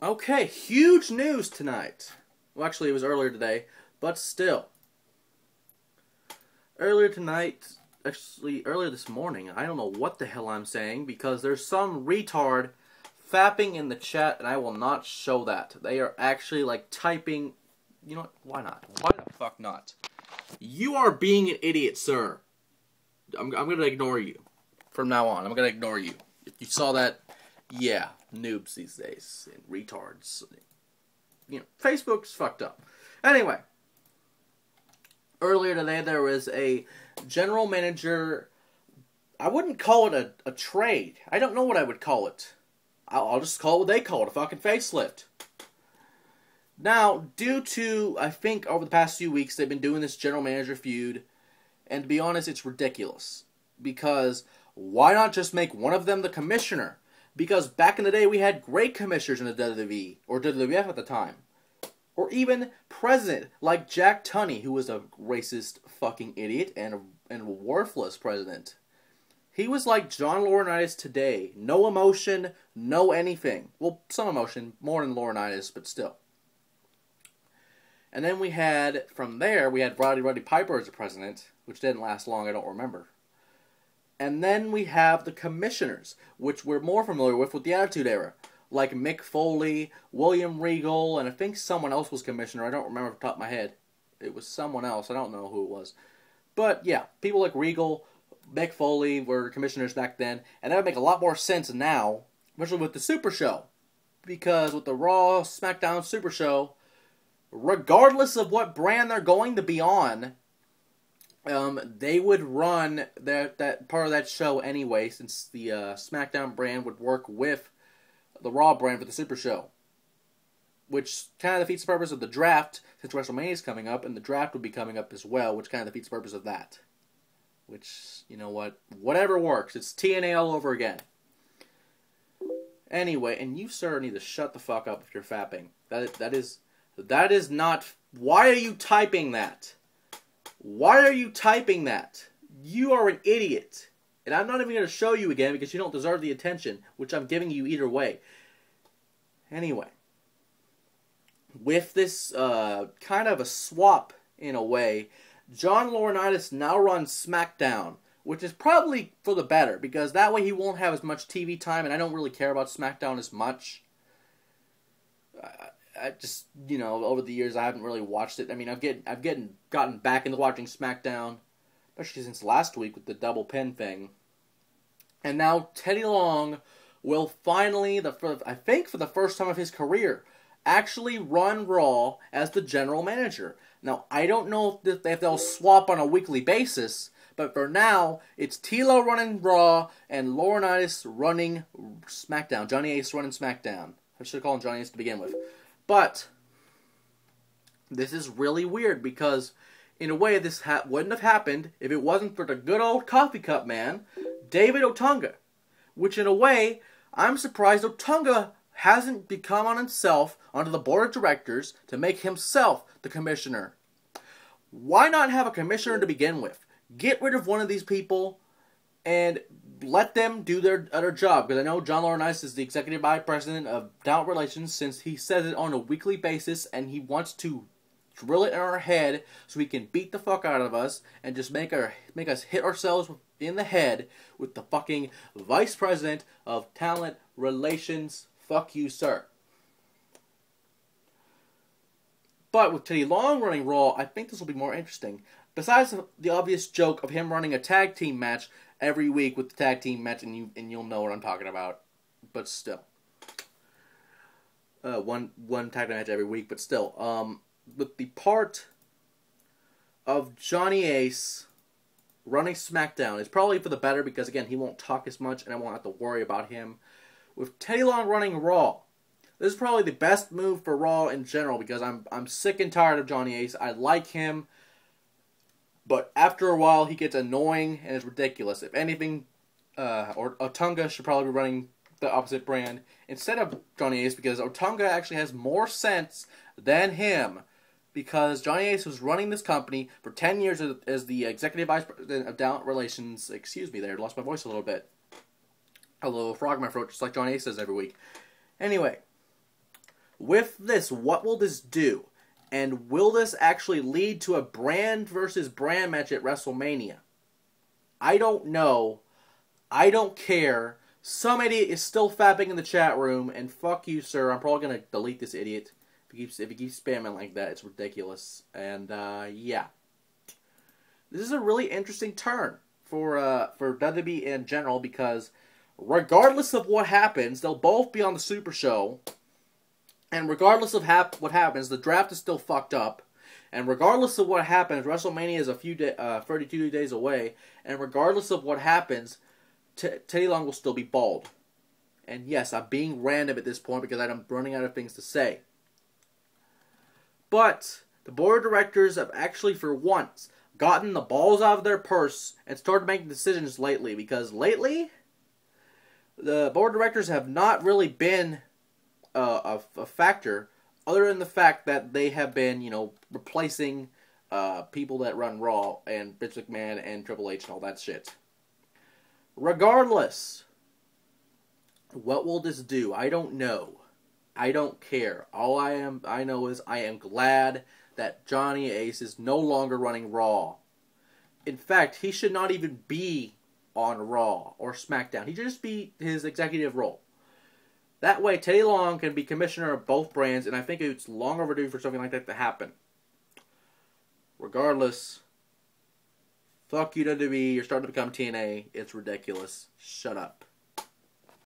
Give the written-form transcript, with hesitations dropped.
Okay, huge news tonight. Well, actually, it was earlier today, but still. Earlier tonight, actually, earlier this morning, I don't know what the hell I'm saying because there's some retard fapping in the chat, and I will not show that. They are actually, like, typing. You know what? Why not? Why the fuck not? You are being an idiot, sir. I'm going to ignore you. From now on, I'm going to ignore you. If you saw that, yeah, noobs these days. And retards. You know, Facebook's fucked up. Anyway, earlier today there was a general manager. I wouldn't call it a trade. I don't know what I would call it. I'll just call it what they call it, a fucking facelift. Now, due to, I think, over the past few weeks, they've been doing this general manager feud, and to be honest, it's ridiculous. Because, why not just make one of them the commissioner? Because back in the day, we had great commissioners in the WWE, or WWF at the time. Or even president, like Jack Tunney, who was a racist fucking idiot and a worthless president. He was like John Laurinaitis today. No emotion, no anything. Well, some emotion, more than Laurinaitis, but still. And then we had, from there, we had Roddy Piper as the president, which didn't last long, I don't remember. And then we have the commissioners, which we're more familiar with the Attitude Era. Like Mick Foley, William Regal, and I think someone else was commissioner. I don't remember off the top of my head. It was someone else. I don't know who it was. But yeah, people like Regal, Mick Foley were commissioners back then. And that would make a lot more sense now, especially with the Super Show. Because with the Raw, SmackDown Super Show, regardless of what brand they're going to be on, they would run that part of that show anyway, since the SmackDown brand would work with the Raw brand for the Super Show. Which kind of defeats the purpose of the draft, since WrestleMania is coming up, and the draft would be coming up as well, which kind of defeats the purpose of that. Which, you know what, whatever works. It's TNA all over again. Anyway, and you, sir, need to shut the fuck up if you're fapping. That is not... Why are you typing that? Why are you typing that? You are an idiot. And I'm not even going to show you again because you don't deserve the attention, which I'm giving you either way. Anyway. With this kind of a swap, in a way, John Laurinaitis now runs SmackDown, which is probably for the better, because that way he won't have as much TV time, and I don't really care about SmackDown as much. I just, you know, over the years I haven't really watched it. I mean, I've gotten back into watching SmackDown, especially since last week with the double pin thing. And now Teddy Long will finally, I think for the first time of his career, actually run Raw as the general manager. Now, I don't know if they'll swap on a weekly basis, but for now, it's T-Lo running Raw and Laurinaitis running SmackDown. Johnny Ace running SmackDown. I should have called him Johnny Ace to begin with. But this is really weird because, in a way, this wouldn't have happened if it wasn't for the good old coffee cup man, David Otunga. Which, in a way, I'm surprised Otunga hasn't become on himself onto the board of directors to make himself the commissioner. Why not have a commissioner to begin with? Get rid of one of these people and let them do their job. Because I know John Laurinaitis is the executive vice president of talent relations, since he says it on a weekly basis and he wants to drill it in our head so he can beat the fuck out of us and just make us hit ourselves in the head with the fucking vice president of talent relations. Fuck you, sir. But with Teddy Long running Raw, I think this will be more interesting. Besides the obvious joke of him running a tag team match every week with the tag team match, and you'll know what I'm talking about. But still, one tag team match every week. But still, with the part of Johnny Ace running SmackDown is probably for the better because again he won't talk as much, and I won't have to worry about him. With Teddy Long running Raw, this is probably the best move for Raw in general because I'm sick and tired of Johnny Ace. I like him, but after a while he gets annoying and it's ridiculous. If anything, or Otunga should probably be running the opposite brand instead of Johnny Ace because Otunga actually has more sense than him. Because Johnny Ace was running this company for 10 years as the executive vice president of talent relations. Excuse me there, lost my voice a little bit. A little frog in my throat, just like Johnny Ace does every week. Anyway, With this, what will this do? And will this actually lead to a brand versus brand match at WrestleMania? I don't know. I don't care. Some idiot is still fapping in the chat room, and fuck you, sir. I'm probably going to delete this idiot. If he keeps spamming like that, it's ridiculous. And, yeah. This is a really interesting turn for WWE in general, because regardless of what happens, they'll both be on the Super Show. And regardless of what happens, the draft is still fucked up. And regardless of what happens, WrestleMania is 32 days away. And regardless of what happens, Teddy Long will still be bald. And yes, I'm being random at this point because I'm running out of things to say. But the board of directors have actually, for once, gotten the balls out of their purse and started making decisions lately. Because lately, the board of directors have not really been a factor, other than the fact that they have been, replacing people that run Raw and Vince McMahon and Triple H and all that shit. Regardless, what will this do? I don't know. I don't care. All I know is I am glad that Johnny Ace is no longer running Raw. In fact, he should not even be on Raw or SmackDown. He should just be his executive role. That way, Teddy Long can be commissioner of both brands, and I think it's long overdue for something like that to happen. Regardless, fuck you, WWE. You're starting to become TNA. It's ridiculous. Shut up.